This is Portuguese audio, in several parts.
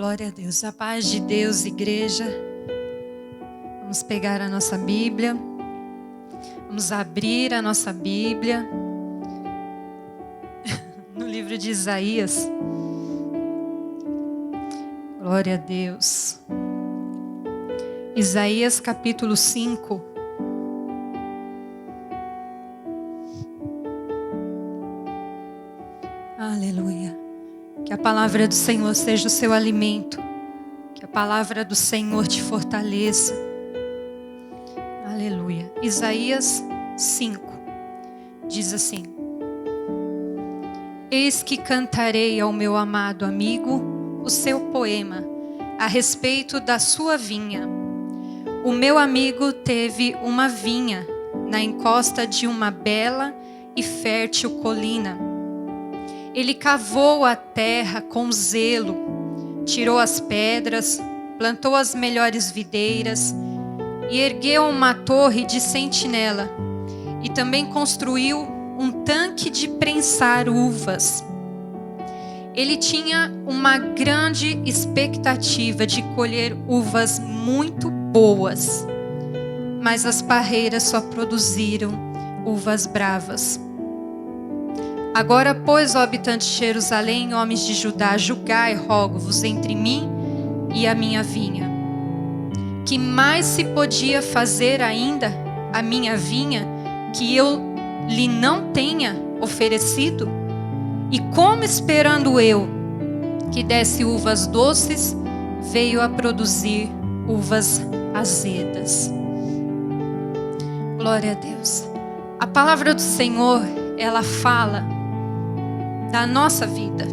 Glória a Deus. A paz de Deus, igreja. Vamos pegar a nossa Bíblia. Vamos abrir a nossa Bíblia. No livro de Isaías. Glória a Deus. Isaías capítulo 5. Aleluia. Que a palavra do Senhor seja o seu alimento. Que a palavra do Senhor te fortaleça. Aleluia. Isaías 5 diz assim: Eis que cantarei ao meu amado amigo o seu poema a respeito da sua vinha. O meu amigo teve uma vinha na encosta de uma bela e fértil colina. Ele cavou a terra com zelo, tirou as pedras, plantou as melhores videiras e ergueu uma torre de sentinela e também construiu um tanque de prensar uvas. Ele tinha uma grande expectativa de colher uvas muito boas, mas as parreiras só produziram uvas bravas. Agora, pois, ó habitantes de Jerusalém, homens de Judá, julgai, rogo-vos, entre mim e a minha vinha. Que mais se podia fazer ainda a minha vinha, que eu lhe não tenha oferecido? E como esperando eu que desse uvas doces, veio a produzir uvas azedas. Glória a Deus. A palavra do Senhor, ela fala da nossa vida.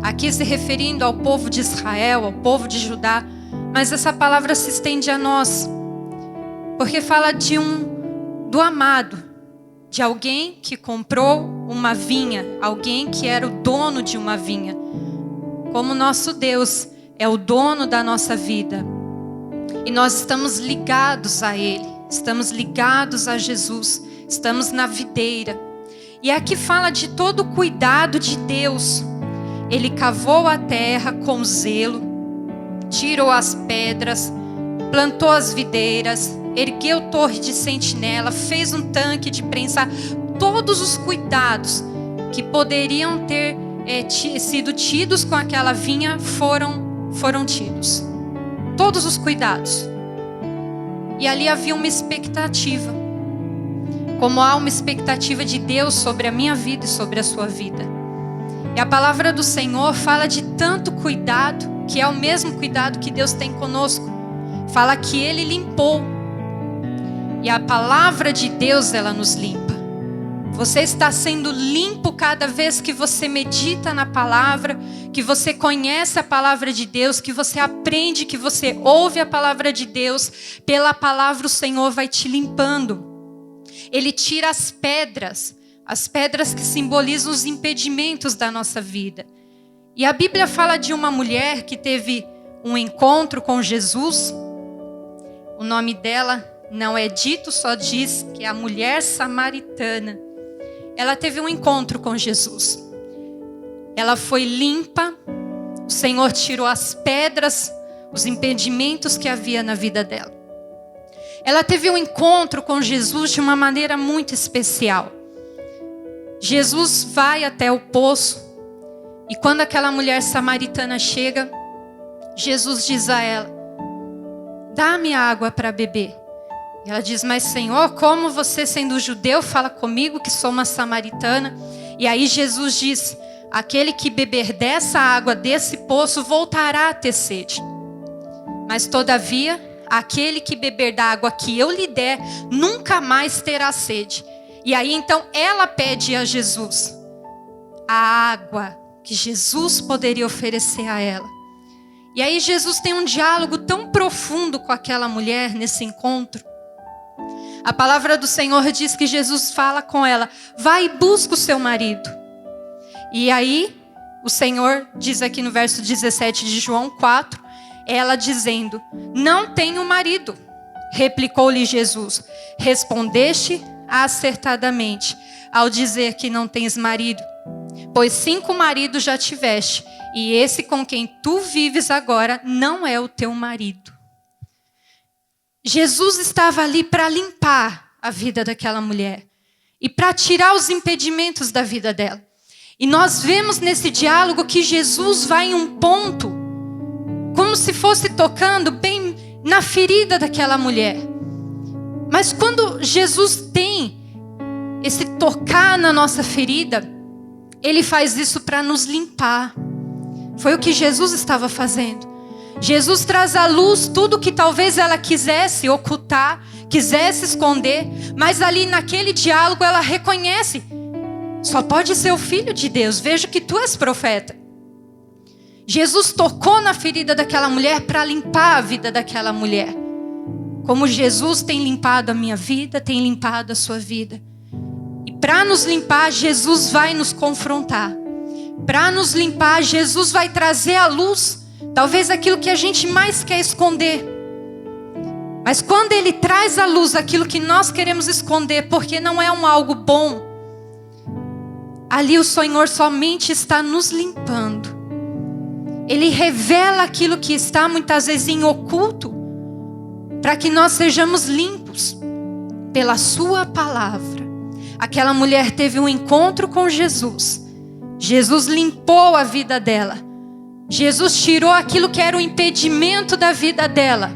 Aqui se referindo ao povo de Israel, ao povo de Judá, mas essa palavra se estende a nós, porque fala do amado, de alguém que comprou uma vinha, alguém que era o dono de uma vinha. Como nosso Deus é o dono da nossa vida, e nós estamos ligados a Ele, estamos ligados a Jesus, estamos na videira. E aqui fala de todo o cuidado de Deus. Ele cavou a terra com zelo, tirou as pedras, plantou as videiras, ergueu torre de sentinela, fez um tanque de prensar. Todos os cuidados que poderiam ter sido tidos com aquela vinha foram tidos. Todos os cuidados. E ali havia uma expectativa. Como há uma expectativa de Deus sobre a minha vida e sobre a sua vida. E a palavra do Senhor fala de tanto cuidado, que é o mesmo cuidado que Deus tem conosco. Fala que Ele limpou. E a palavra de Deus, ela nos limpa. Você está sendo limpo cada vez que você medita na palavra, que você conhece a palavra de Deus, que você aprende, que você ouve a palavra de Deus. Pela palavra o Senhor vai te limpando. Ele tira as pedras que simbolizam os impedimentos da nossa vida. E a Bíblia fala de uma mulher que teve um encontro com Jesus. O nome dela não é dito, só diz que é a mulher samaritana. Ela teve um encontro com Jesus. Ela foi limpa. O Senhor tirou as pedras, os impedimentos que havia na vida dela. Ela teve um encontro com Jesus de uma maneira muito especial. Jesus vai até o poço. E quando aquela mulher samaritana chega, Jesus diz a ela: dá-me água para beber. E ela diz: mas Senhor, como você sendo judeu fala comigo que sou uma samaritana? E aí Jesus diz: aquele que beber dessa água, desse poço, voltará a ter sede. Mas todavia, aquele que beber da água que eu lhe der, nunca mais terá sede. E aí então ela pede a Jesus a água que Jesus poderia oferecer a ela. E aí Jesus tem um diálogo tão profundo com aquela mulher nesse encontro. A palavra do Senhor diz que Jesus fala com ela: vai e busca o seu marido. E aí o Senhor diz aqui no verso 17 de João 4, ela dizendo: não tenho marido. Replicou-lhe Jesus: respondeste acertadamente ao dizer que não tens marido, pois 5 maridos já tiveste, e esse com quem tu vives agora não é o teu marido. Jesus estava ali para limpar a vida daquela mulher e para tirar os impedimentos da vida dela. E nós vemos nesse diálogo que Jesus vai em um ponto, como se fosse tocando bem na ferida daquela mulher. Mas quando Jesus tem esse tocar na nossa ferida, Ele faz isso para nos limpar. Foi o que Jesus estava fazendo. Jesus traz à luz tudo que talvez ela quisesse ocultar, quisesse esconder, mas ali naquele diálogo ela reconhece: só pode ser o Filho de Deus, vejo que tu és profeta. Jesus tocou na ferida daquela mulher para limpar a vida daquela mulher. Como Jesus tem limpado a minha vida, tem limpado a sua vida. E para nos limpar, Jesus vai nos confrontar. Para nos limpar, Jesus vai trazer à luz talvez aquilo que a gente mais quer esconder. Mas quando Ele traz à luz aquilo que nós queremos esconder, porque não é algo bom, ali o Senhor somente está nos limpando. Ele revela aquilo que está muitas vezes em oculto, para que nós sejamos limpos pela sua palavra. Aquela mulher teve um encontro com Jesus. Jesus limpou a vida dela. Jesus tirou aquilo que era o impedimento da vida dela.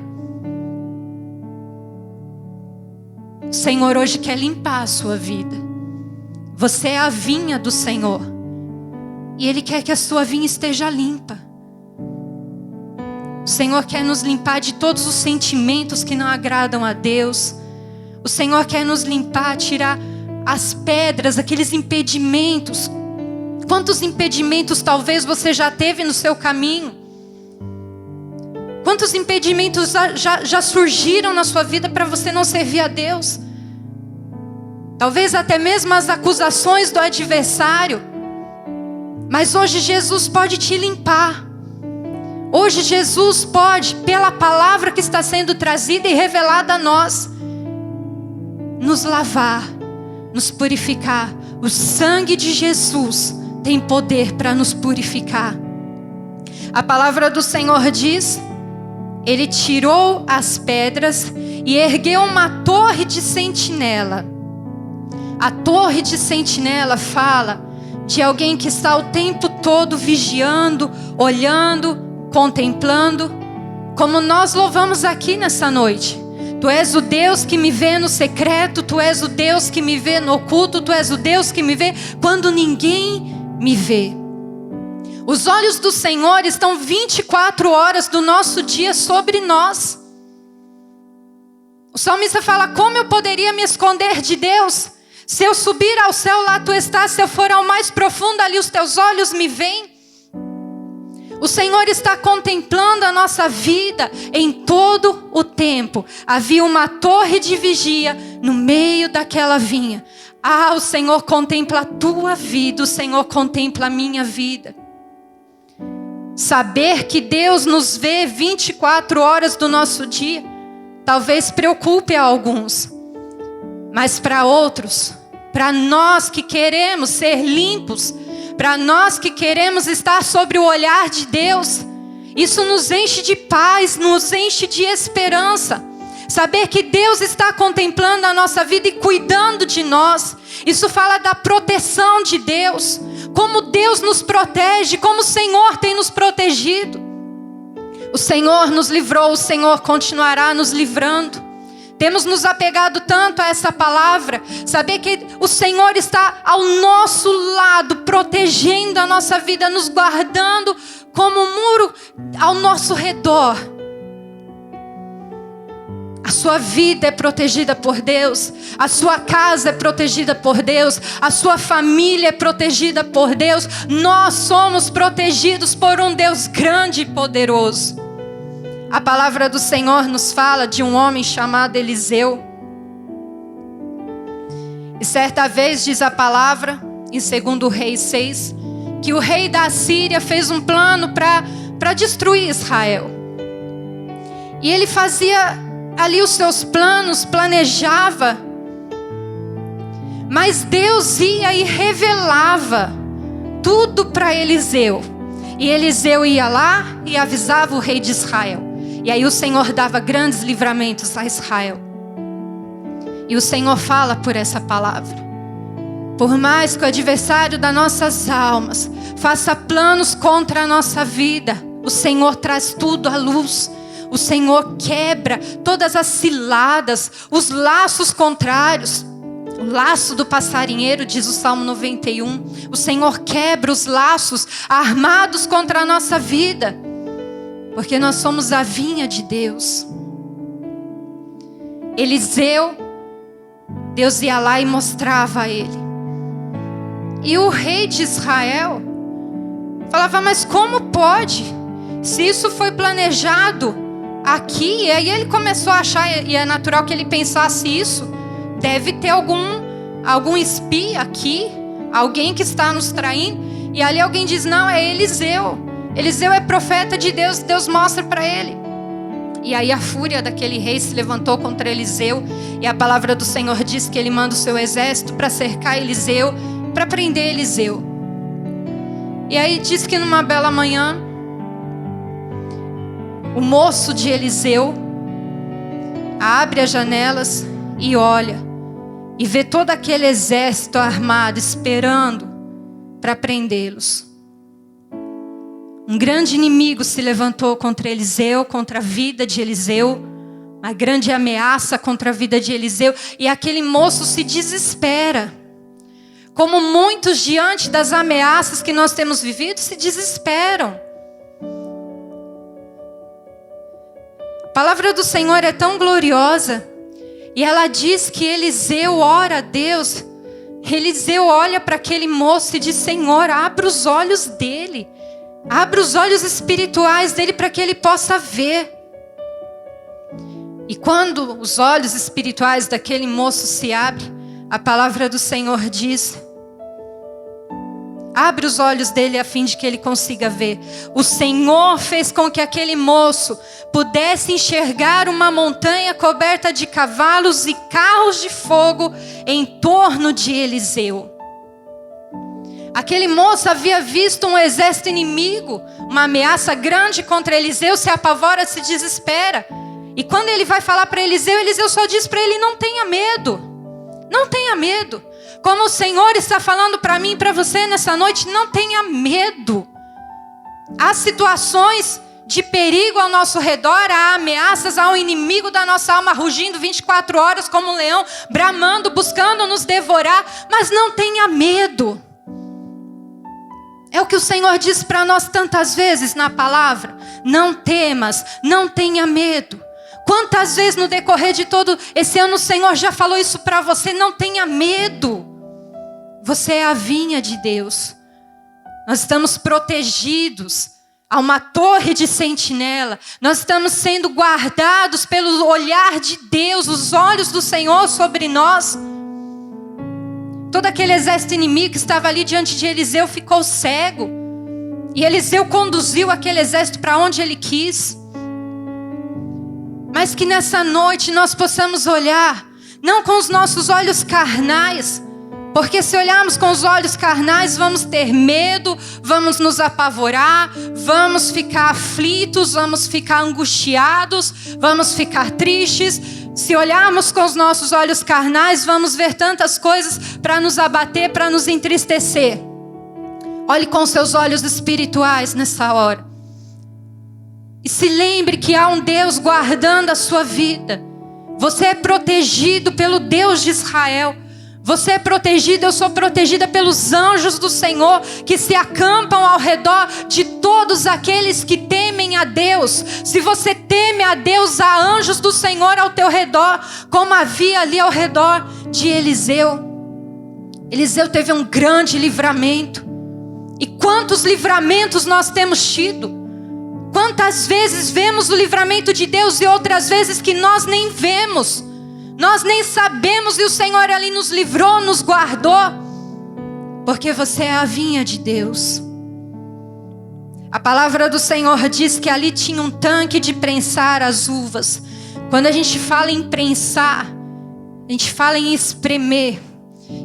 O Senhor hoje quer limpar a sua vida. Você é a vinha do Senhor. E Ele quer que a sua vinha esteja limpa. O Senhor quer nos limpar de todos os sentimentos que não agradam a Deus. O Senhor quer nos limpar, tirar as pedras, aqueles impedimentos. Quantos impedimentos talvez você já teve no seu caminho? Quantos impedimentos já surgiram na sua vida para você não servir a Deus? Talvez até mesmo as acusações do adversário. Mas hoje Jesus pode te limpar. Hoje Jesus pode, pela palavra que está sendo trazida e revelada a nós, nos lavar, nos purificar. O sangue de Jesus tem poder para nos purificar. A palavra do Senhor diz: Ele tirou as pedras e ergueu uma torre de sentinela. A torre de sentinela fala de alguém que está o tempo todo vigiando, olhando, contemplando, como nós louvamos aqui nessa noite. Tu és o Deus que me vê no secreto, Tu és o Deus que me vê no oculto, Tu és o Deus que me vê quando ninguém me vê. Os olhos do Senhor estão 24 horas do nosso dia sobre nós. O salmista fala: como eu poderia me esconder de Deus? Se eu subir ao céu, lá Tu estás. Se eu for ao mais profundo, ali os Teus olhos me veem. O Senhor está contemplando a nossa vida em todo o tempo. Havia uma torre de vigia no meio daquela vinha. O Senhor contempla a tua vida, o Senhor contempla a minha vida. Saber que Deus nos vê 24 horas do nosso dia, talvez preocupe a alguns. Mas para outros, para nós que queremos ser limpos, para nós que queremos estar sobre o olhar de Deus, isso nos enche de paz, nos enche de esperança. Saber que Deus está contemplando a nossa vida e cuidando de nós. Isso fala da proteção de Deus. Como Deus nos protege, como o Senhor tem nos protegido. O Senhor nos livrou, o Senhor continuará nos livrando. Temos nos apegado tanto a essa palavra. Saber que o Senhor está ao nosso lado, protegendo a nossa vida, nos guardando como um muro ao nosso redor. A sua vida é protegida por Deus. A sua casa é protegida por Deus. A sua família é protegida por Deus. Nós somos protegidos por um Deus grande e poderoso. A palavra do Senhor nos fala de um homem chamado Eliseu. E certa vez diz a palavra, em 2 Reis 6, que o rei da Síria fez um plano para destruir Israel. E ele fazia ali os seus planos, planejava. Mas Deus ia e revelava tudo para Eliseu. E Eliseu ia lá e avisava o rei de Israel. E aí o Senhor dava grandes livramentos a Israel. E o Senhor fala por essa palavra: por mais que o adversário das nossas almas faça planos contra a nossa vida, o Senhor traz tudo à luz. O Senhor quebra todas as ciladas, os laços contrários. O laço do passarinheiro, diz o Salmo 91. O Senhor quebra os laços armados contra a nossa vida, porque nós somos a vinha de Deus. Eliseu, Deus ia lá e mostrava a ele. E o rei de Israel falava: mas como pode? Se isso foi planejado aqui. E aí ele começou a achar, e é natural que ele pensasse isso: deve ter algum espia aqui, alguém que está nos traindo. E ali alguém diz: não, é Eliseu. Eliseu é profeta de Deus, Deus mostra para ele. E aí a fúria daquele rei se levantou contra Eliseu. E a palavra do Senhor diz que ele manda o seu exército para cercar Eliseu, para prender Eliseu. E aí diz que numa bela manhã, o moço de Eliseu abre as janelas e olha, e vê todo aquele exército armado esperando para prendê-los. Um grande inimigo se levantou contra Eliseu, contra a vida de Eliseu, uma grande ameaça contra a vida de Eliseu, e aquele moço se desespera. Como muitos diante das ameaças que nós temos vivido se desesperam. A palavra do Senhor é tão gloriosa, e ela diz que Eliseu ora a Deus. Eliseu olha para aquele moço e diz: Senhor, abra os olhos dele, abra os olhos espirituais dele para que ele possa ver. E quando os olhos espirituais daquele moço se abrem, a palavra do Senhor diz: abre os olhos dele a fim de que ele consiga ver. O Senhor fez com que aquele moço pudesse enxergar uma montanha coberta de cavalos e carros de fogo em torno de Eliseu. Aquele moço havia visto um exército inimigo, uma ameaça grande contra Eliseu, se apavora, se desespera. E quando ele vai falar para Eliseu, Eliseu só diz para ele: não tenha medo, não tenha medo. Como o Senhor está falando para mim e para você nessa noite, não tenha medo. Há situações de perigo ao nosso redor, há ameaças, há um inimigo da nossa alma rugindo 24 horas como um leão, bramando, buscando nos devorar, mas não tenha medo. É o que o Senhor diz para nós tantas vezes na palavra: não temas, não tenha medo. Quantas vezes no decorrer de todo esse ano o Senhor já falou isso para você: não tenha medo. Você é a vinha de Deus. Nós estamos protegidos. Há uma torre de sentinela. Nós estamos sendo guardados pelo olhar de Deus, os olhos do Senhor sobre nós. Todo aquele exército inimigo que estava ali diante de Eliseu ficou cego. E Eliseu conduziu aquele exército para onde ele quis. Mas que nessa noite nós possamos olhar, não com os nossos olhos carnais, porque se olharmos com os olhos carnais, vamos ter medo, vamos nos apavorar, vamos ficar aflitos, vamos ficar angustiados, vamos ficar tristes. Se olharmos com os nossos olhos carnais, vamos ver tantas coisas para nos abater, para nos entristecer. Olhe com seus olhos espirituais nessa hora. E se lembre que há um Deus guardando a sua vida. Você é protegido pelo Deus de Israel. Você é protegido, eu sou protegida pelos anjos do Senhor, que se acampam ao redor de todos aqueles que temem a Deus. Se você teme a Deus, há anjos do Senhor ao teu redor, como havia ali ao redor de Eliseu. Eliseu teve um grande livramento. E quantos livramentos nós temos tido? Quantas vezes vemos o livramento de Deus e outras vezes que nós nem vemos. Nós nem sabemos, e o Senhor ali nos livrou, nos guardou. Porque você é a vinha de Deus. A palavra do Senhor diz que ali tinha um tanque de prensar as uvas. Quando a gente fala em prensar, a gente fala em espremer.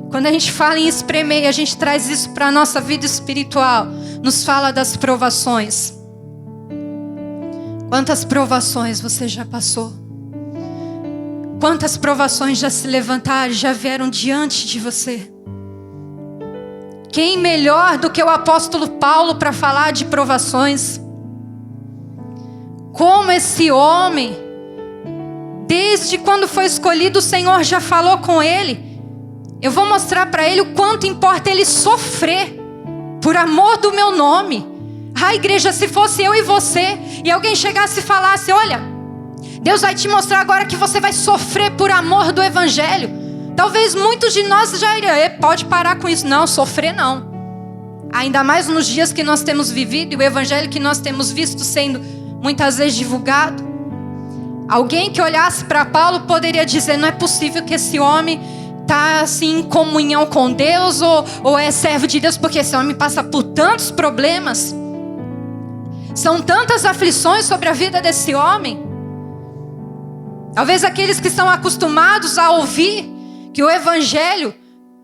Quando a gente fala em espremer, a gente traz isso para a nossa vida espiritual. Nos fala das provações. Quantas provações você já passou? Quantas provações já se levantaram, já vieram diante de você? Quem melhor do que o apóstolo Paulo para falar de provações? Como esse homem, desde quando foi escolhido, o Senhor já falou com ele. Eu vou mostrar para ele o quanto importa ele sofrer por amor do meu nome. Ah, igreja, se fosse eu e você, e alguém chegasse e falasse: olha, Deus vai te mostrar agora que você vai sofrer por amor do evangelho. Talvez muitos de nós já iriam: pode parar com isso. Não, sofrer não. Ainda mais nos dias que nós temos vivido e o evangelho que nós temos visto sendo muitas vezes divulgado. Alguém que olhasse para Paulo poderia dizer: não é possível que esse homem está assim em comunhão com Deus ou é servo de Deus, porque esse homem passa por tantos problemas. São tantas aflições sobre a vida desse homem. Talvez aqueles que estão acostumados a ouvir que o evangelho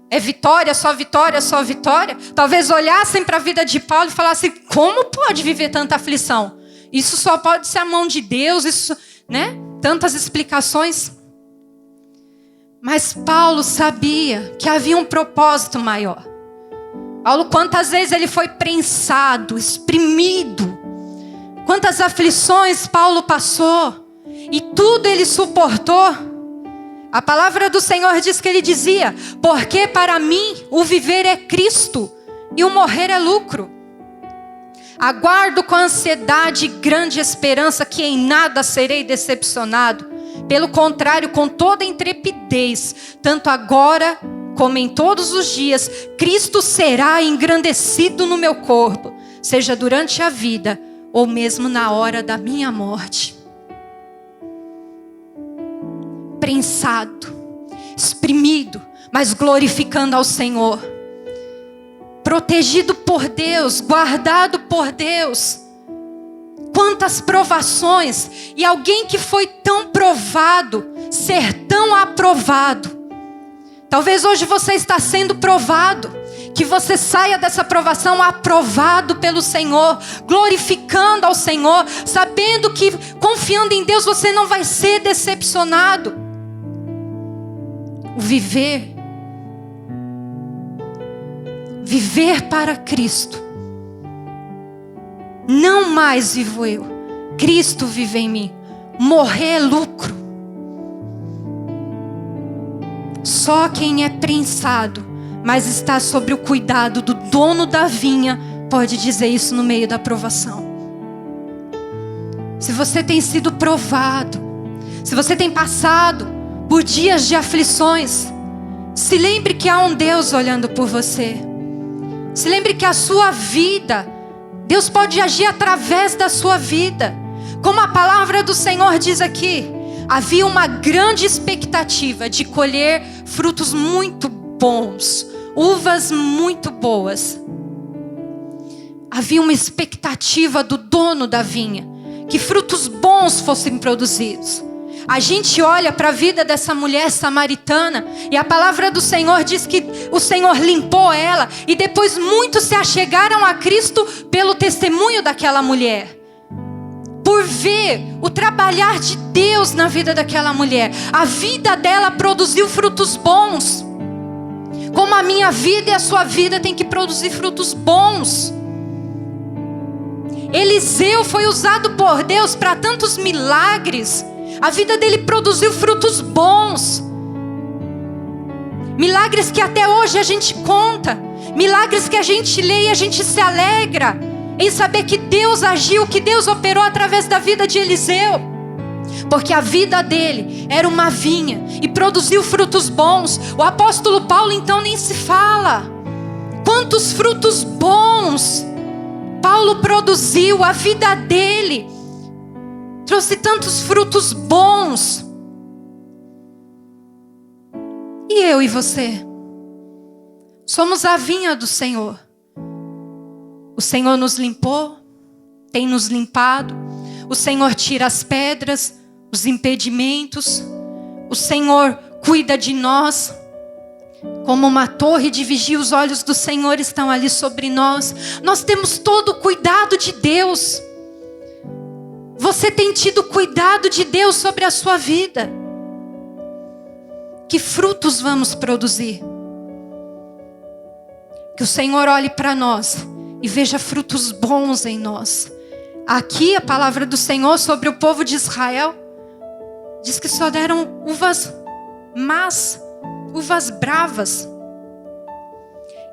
é vitória, só vitória, só vitória, talvez olhassem para a vida de Paulo e falassem: como pode viver tanta aflição? Isso só pode ser a mão de Deus, isso, né? Tantas explicações. Mas Paulo sabia que havia um propósito maior. Paulo, quantas vezes ele foi prensado, exprimido. Quantas aflições Paulo passou. E tudo ele suportou. A palavra do Senhor diz que ele dizia: porque para mim o viver é Cristo e o morrer é lucro. Aguardo com ansiedade e grande esperança que em nada serei decepcionado. Pelo contrário, com toda intrepidez, tanto agora como em todos os dias, Cristo será engrandecido no meu corpo, seja durante a vida ou mesmo na hora da minha morte. Prensado, exprimido, mas glorificando ao Senhor. Protegido por Deus, guardado por Deus. Quantas provações. E alguém que foi tão provado, ser tão aprovado. Talvez hoje você está sendo provado. Que você saia dessa provação aprovado pelo Senhor, glorificando ao Senhor, sabendo que confiando em Deus você não vai ser decepcionado. O viver para Cristo. Não mais vivo eu, Cristo vive em mim. Morrer é lucro. Só quem é prensado, mas está sobre o cuidado do dono da vinha, pode dizer isso no meio da provação. Se você tem sido provado, se você tem passado por dias de aflições, se lembre que há um Deus olhando por você. Se lembre que a sua vida, Deus pode agir através da sua vida. Como a palavra do Senhor diz aqui, havia uma grande expectativa de colher frutos muito bons, uvas muito boas. Havia uma expectativa do dono da vinha, que frutos bons fossem produzidos. A gente olha para a vida dessa mulher samaritana e a palavra do Senhor diz que o Senhor limpou ela e depois muitos se achegaram a Cristo pelo testemunho daquela mulher. Por ver o trabalhar de Deus na vida daquela mulher. A vida dela produziu frutos bons. Como a minha vida e a sua vida tem que produzir frutos bons. Eliseu foi usado por Deus para tantos milagres. A vida dele produziu frutos bons. Milagres que até hoje a gente conta. Milagres que a gente lê e a gente se alegra em saber que Deus agiu, que Deus operou através da vida de Eliseu. Porque a vida dele era uma vinha e produziu frutos bons. O apóstolo Paulo então nem se fala. Quantos frutos bons Paulo produziu, a vida dele trouxe tantos frutos bons. E eu e você? Somos a vinha do Senhor. O Senhor nos limpou, tem nos limpado. O Senhor tira as pedras, os impedimentos. O Senhor cuida de nós. Como uma torre de vigia, os olhos do Senhor estão ali sobre nós. Nós temos todo o cuidado de Deus. Você tem tido cuidado de Deus sobre a sua vida. Que frutos vamos produzir? Que o Senhor olhe para nós e veja frutos bons em nós. Aqui a palavra do Senhor sobre o povo de Israel diz que só deram uvas más, uvas bravas.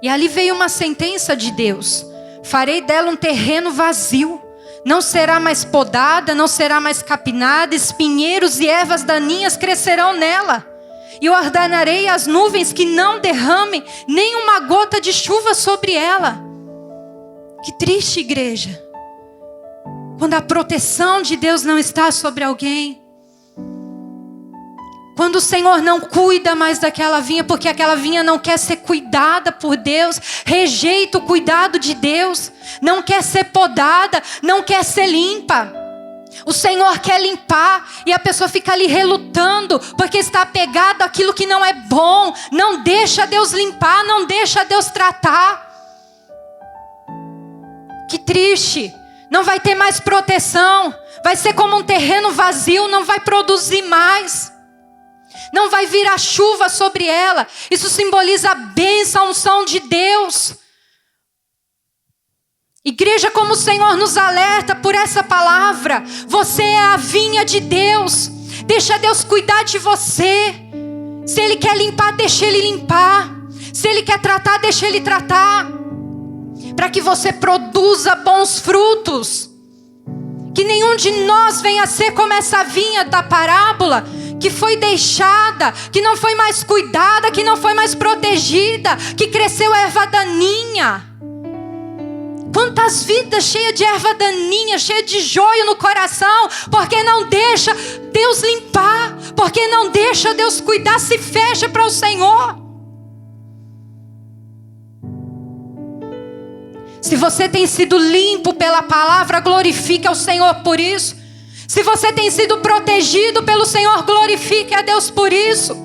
E ali veio uma sentença de Deus: farei dela um terreno vazio, não será mais podada, não será mais capinada, espinheiros e ervas daninhas crescerão nela. E eu ordenarei as nuvens que não derramem nem uma gota de chuva sobre ela. Que triste, igreja, quando a proteção de Deus não está sobre alguém. Quando o Senhor não cuida mais daquela vinha, porque aquela vinha não quer ser cuidada por Deus, rejeita o cuidado de Deus, não quer ser podada, não quer ser limpa. O Senhor quer limpar e a pessoa fica ali relutando, porque está apegado àquilo que não é bom. Não deixa Deus limpar, não deixa Deus tratar. Que triste, não vai ter mais proteção, vai ser como um terreno vazio, não vai produzir mais. Não vai vir a chuva sobre ela. Isso simboliza a bênção, a unção de Deus. Igreja, como o Senhor nos alerta por essa palavra, você é a vinha de Deus. Deixa Deus cuidar de você. Se Ele quer limpar, deixa Ele limpar. Se Ele quer tratar, deixa Ele tratar. Para que você produza bons frutos. Que nenhum de nós venha a ser como essa vinha da parábola, que foi deixada, que não foi mais cuidada, que não foi mais protegida, que cresceu erva daninha. Quantas vidas cheias de erva daninha, cheias de joio no coração, porque não deixa Deus limpar, porque não deixa Deus cuidar, se fecha para o Senhor. Se você tem sido limpo pela palavra, glorifique ao Senhor por isso. Se você tem sido protegido pelo Senhor, glorifique a Deus por isso.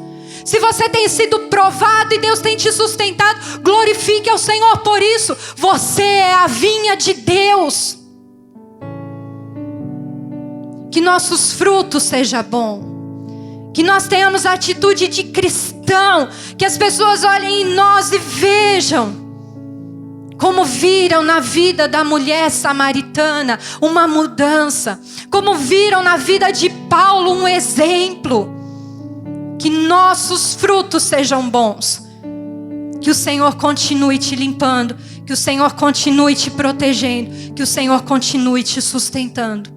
Se você tem sido provado e Deus tem te sustentado, glorifique ao Senhor por isso. Você é a vinha de Deus. Que nossos frutos sejam bons. Que nós tenhamos a atitude de cristão. Que as pessoas olhem em nós e vejam como viram na vida da mulher samaritana uma mudança. Como viram na vida de Paulo um exemplo. Que nossos frutos sejam bons. Que o Senhor continue te limpando. Que o Senhor continue te protegendo. Que o Senhor continue te sustentando.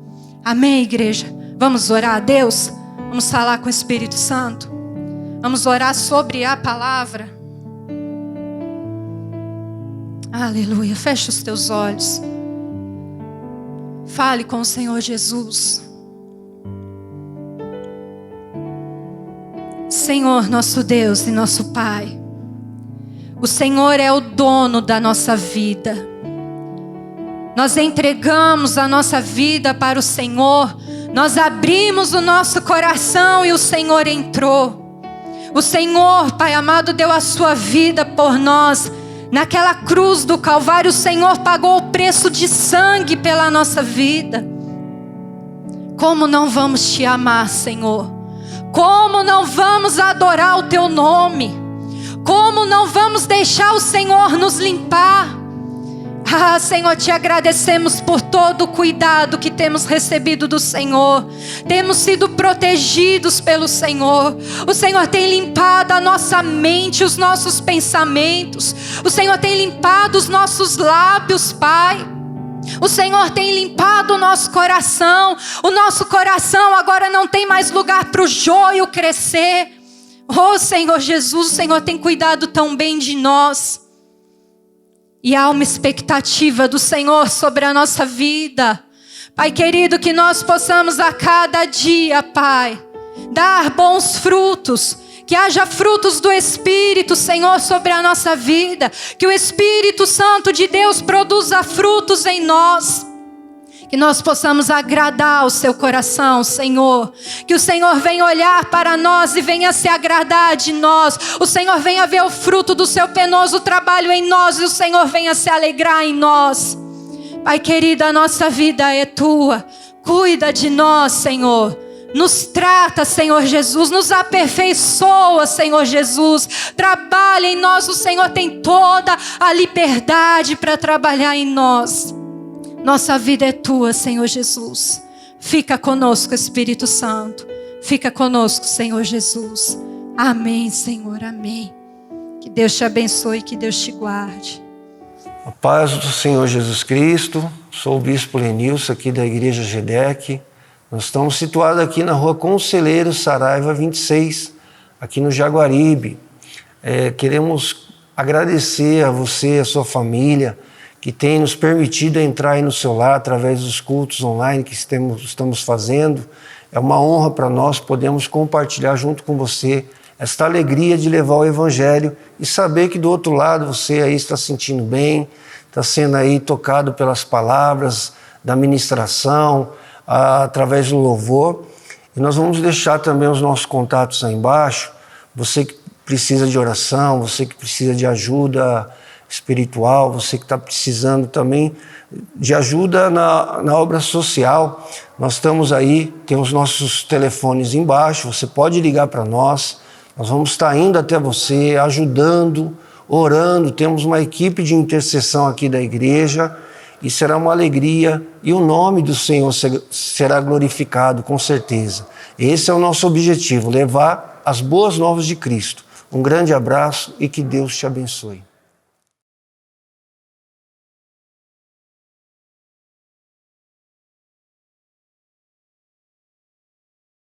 Amém, igreja? Vamos orar a Deus? Vamos falar com o Espírito Santo? Vamos orar sobre a palavra? Aleluia. Fecha os teus olhos. Fale com o Senhor Jesus. Senhor, nosso Deus e nosso Pai, o Senhor é o dono da nossa vida. Nós entregamos a nossa vida para o Senhor. Nós abrimos o nosso coração e o Senhor entrou. O Senhor, Pai amado, deu a sua vida por nós. Naquela cruz do Calvário, o Senhor pagou o preço de sangue pela nossa vida. Como não vamos te amar, Senhor? Como não vamos adorar o teu nome? Como não vamos deixar o Senhor nos limpar? Ah, Senhor, te agradecemos por todo o cuidado que temos recebido do Senhor. Temos sido protegidos pelo Senhor. O Senhor tem limpado a nossa mente, os nossos pensamentos. O Senhor tem limpado os nossos lábios, Pai. O Senhor tem limpado o nosso coração. O nosso coração agora não tem mais lugar para o joio crescer. Oh, Senhor Jesus, o Senhor tem cuidado tão bem de nós. E há uma expectativa do Senhor sobre a nossa vida. Pai querido, que nós possamos a cada dia, Pai, dar bons frutos. Que haja frutos do Espírito, Senhor, sobre a nossa vida. Que o Espírito Santo de Deus produza frutos em nós. Que nós possamos agradar o seu coração, Senhor. Que o Senhor venha olhar para nós e venha se agradar de nós. O Senhor venha ver o fruto do seu penoso trabalho em nós e o Senhor venha se alegrar em nós. Pai querido, a nossa vida é tua. Cuida de nós, Senhor. Nos trata, Senhor Jesus. Nos aperfeiçoa, Senhor Jesus. Trabalha em nós. O Senhor tem toda a liberdade para trabalhar em nós. Nossa vida é tua, Senhor Jesus. Fica conosco, Espírito Santo. Fica conosco, Senhor Jesus. Amém, Senhor, amém. Que Deus te abençoe, que Deus te guarde. A paz do Senhor Jesus Cristo. Sou o Bispo Lenilson aqui da Igreja GEDEC. Nós estamos situados aqui na rua Conselheiro Saraiva 26, aqui no Jaguaribe. Queremos agradecer a você, a sua família, que tem nos permitido entrar aí no seu lar através dos cultos online que estamos fazendo. É uma honra para nós podermos compartilhar junto com você esta alegria de levar o Evangelho e saber que do outro lado você aí está se sentindo bem, está sendo aí tocado pelas palavras da ministração, através do louvor. E nós vamos deixar também os nossos contatos aí embaixo. Você que precisa de oração, você que precisa de ajuda espiritual, você que está precisando também de ajuda na obra social. Nós estamos aí, tem os nossos telefones embaixo, você pode ligar para nós. Nós vamos estar indo até você, ajudando, orando. Temos uma equipe de intercessão aqui da igreja e será uma alegria e o nome do Senhor será glorificado, com certeza. Esse é o nosso objetivo, levar as boas novas de Cristo. Um grande abraço e que Deus te abençoe.